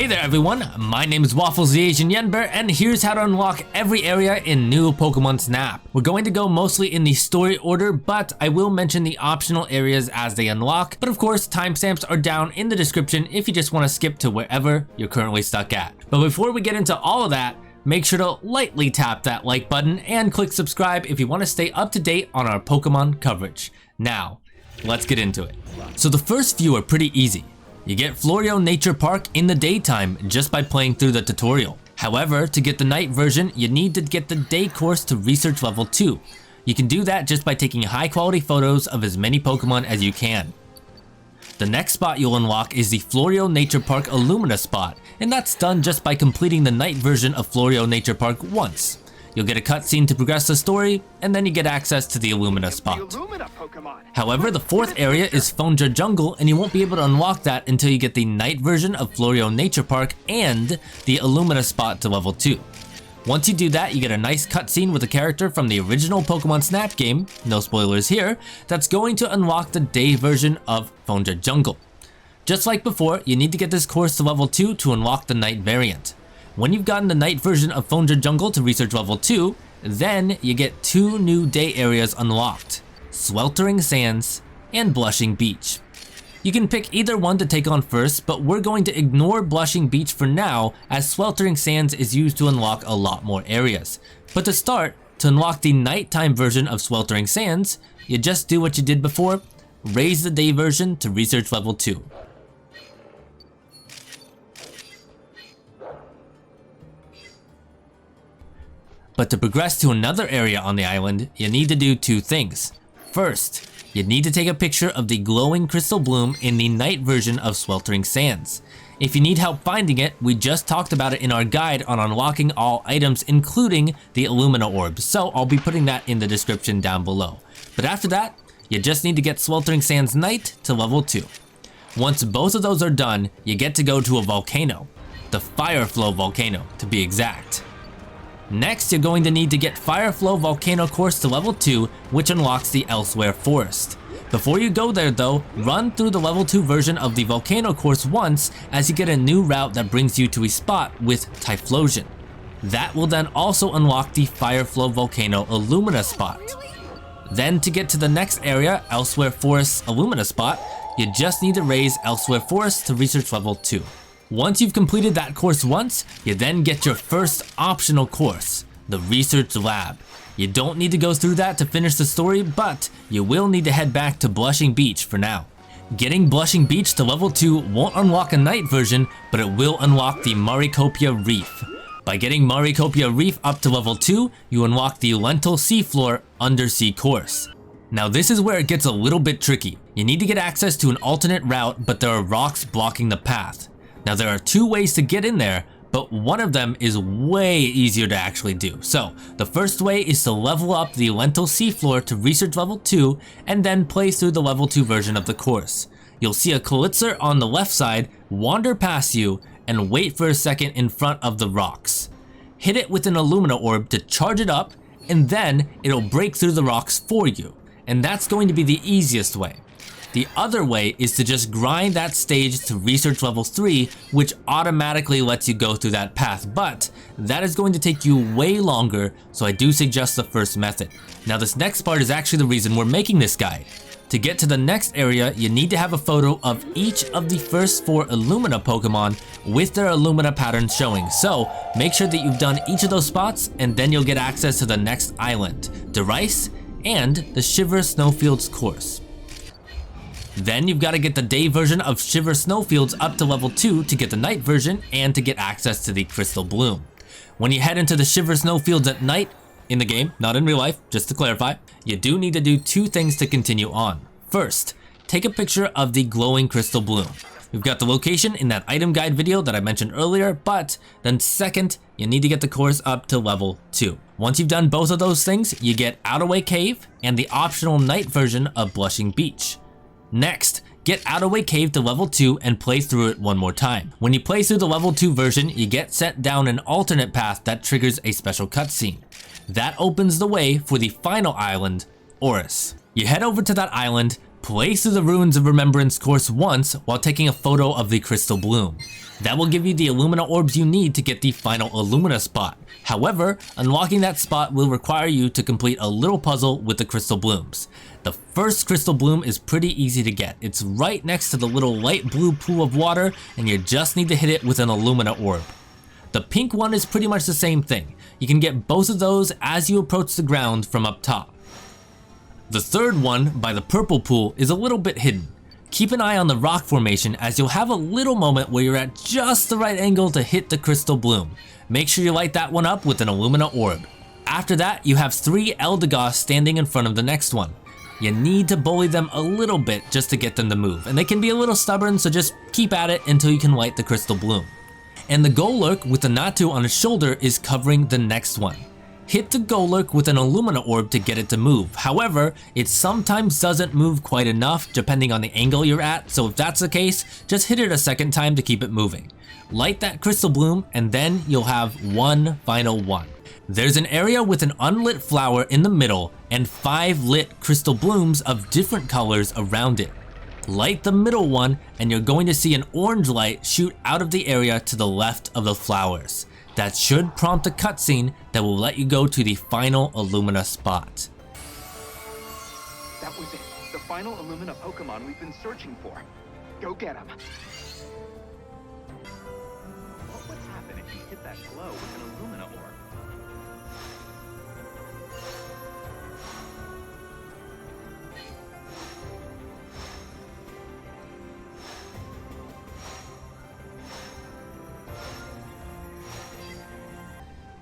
there everyone, my name is Waffles the Asian Yenber, and here's how to unlock every area in new Pokemon Snap. We're going to go mostly in the story order, but I will mention the optional areas as they unlock, but of course timestamps are down in the description if you just want to skip to wherever you're currently stuck at. But before we get into all of that, make sure to lightly tap that like button and click subscribe if you want to stay up to date on our Pokemon coverage. Now, let's get into it. So the first few are pretty easy. You get Florio Nature Park in the daytime just by playing through the tutorial. However, to get the night version, you need to get the day course to research level 2. You can do that just by taking high quality photos of as many Pokemon as you can. The next spot you'll unlock is the Florio Nature Park Illumina spot, and that's done just by completing the night version of Florio Nature Park once. You'll get a cutscene to progress the story, and then you get access to the Illumina spot. However, the fourth area is Founja Jungle, and you won't be able to unlock that until you get the night version of Florio Nature Park and the Illumina spot to level 2. Once you do that, you get a nice cutscene with a character from the original Pokemon Snap game, no spoilers here, that's going to unlock the day version of Founja Jungle. Just like before, you need to get this course to level 2 to unlock the night variant. When you've gotten the night version of Founja Jungle to research level 2, then you get 2 new day areas unlocked, Sweltering Sands and Blushing Beach. You can pick either one to take on first, but we're going to ignore Blushing Beach for now as Sweltering Sands is used to unlock a lot more areas. But to start, to unlock the nighttime version of Sweltering Sands, you just do what you did before, raise the day version to research level 2. But to progress to another area on the island, you need to do 2 things. First, you need to take a picture of the glowing crystal bloom in the night version of Sweltering Sands. If you need help finding it, we just talked about it in our guide on unlocking all items including the Illumina orbs, so I'll be putting that in the description down below. But after that, you just need to get Sweltering Sands Night to level 2. Once both of those are done, you get to go to a volcano, the Fireflow volcano to be exact. Next, you're going to need to get Fireflow Volcano course to level 2, which unlocks the Elsewhere Forest. Before you go there though, run through the level 2 version of the Volcano course once as you get a new route that brings you to a spot with Typhlosion. That will then also unlock the Fireflow Volcano Illumina spot. Then to get to the next area, Elsewhere Forest Illumina spot, you just need to raise Elsewhere Forest to research level 2. Once you've completed that course once, you then get your first optional course, the Research Lab. You don't need to go through that to finish the story, but you will need to head back to Blushing Beach for now. Getting Blushing Beach to level 2 won't unlock a night version, but it will unlock the Maricopia Reef. By getting Maricopia Reef up to level 2, you unlock the Lental Seafloor Undersea course. Now this is where it gets a little bit tricky. You need to get access to an alternate route, but there are rocks blocking the path. Now there are 2 ways to get in there, but one of them is way easier to actually do. So the first way is to level up the Lental Seafloor to research level 2 and then play through the level 2 version of the course. You'll see a Klitzer on the left side wander past you and wait for a second in front of the rocks. Hit it with an Illumina orb to charge it up, and then it'll break through the rocks for you. And that's going to be the easiest way. The other way is to just grind that stage to research level 3, which automatically lets you go through that path, but that is going to take you way longer, so I do suggest the first method. Now this next part is actually the reason we're making this guide. To get to the next area, you need to have a photo of each of the first 4 Illumina Pokemon with their Illumina pattern showing, so make sure that you've done each of those spots and then you'll get access to the next island, Rice and the Shiver Snowfields course. Then you've got to get the day version of Shiver Snowfields up to level 2 to get the night version and to get access to the Crystal Bloom. When you head into the Shiver Snowfields at night, in the game, not in real life, just to clarify, you do need to do 2 things to continue on. First, take a picture of the glowing Crystal Bloom. We've got the location in that item guide video that I mentioned earlier, but then second, you need to get the course up to level 2. Once you've done both of those things, you get Outaway Cave and the optional night version of Blushing Beach. Next, get Outaway Cave to level 2 and play through it one more time. When you play through the level 2 version, you get sent down an alternate path that triggers a special cutscene. That opens the way for the final island, Oris. You head over to that island, Play through the Ruins of Remembrance course once while taking a photo of the crystal bloom. That will give you the Illumina orbs you need to get the final Illumina spot. However, unlocking that spot will require you to complete a little puzzle with the crystal blooms. The first crystal bloom is pretty easy to get. It's right next to the little light blue pool of water, and you just need to hit it with an Illumina orb. The pink one is pretty much the same thing. You can get both of those as you approach the ground from up top. The third one, by the purple pool, is a little bit hidden. Keep an eye on the rock formation as you'll have a little moment where you're at just the right angle to hit the crystal bloom. Make sure you light that one up with an Illumina orb. After that, you have 3 Eldegoss standing in front of the next one. You need to bully them a little bit just to get them to move, and they can be a little stubborn, so just keep at it until you can light the crystal bloom. And the Golurk with the Natu on his shoulder is covering the next one. Hit the Golurk with an Illumina orb to get it to move. However, it sometimes doesn't move quite enough depending on the angle you're at, so if that's the case, just hit it a second time to keep it moving. Light that crystal bloom and then you'll have one final one. There's an area with an unlit flower in the middle and 5 lit crystal blooms of different colors around it. Light the middle one and you're going to see an orange light shoot out of the area to the left of the flowers. That should prompt a cutscene that will let you go to the final Illumina spot. That was it. The final Illumina Pokemon we've been searching for. Go get him. What would happen if you hit that glow with an Illumina orb?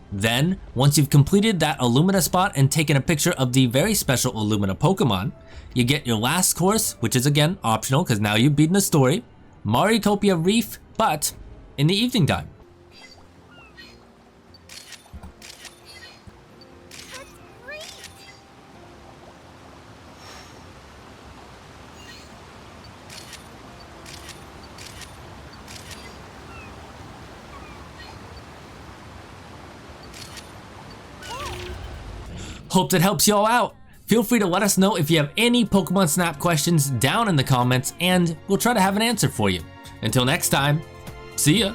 Then, once you've completed that Illumina spot and taken a picture of the very special Illumina Pokemon, you get your last course, which is again optional because now you've beaten the story, Maricopia Reef, but in the evening time. Hope that helps y'all out. Feel free to let us know if you have any Pokemon Snap questions down in the comments and we'll try to have an answer for you. Until next time, see ya!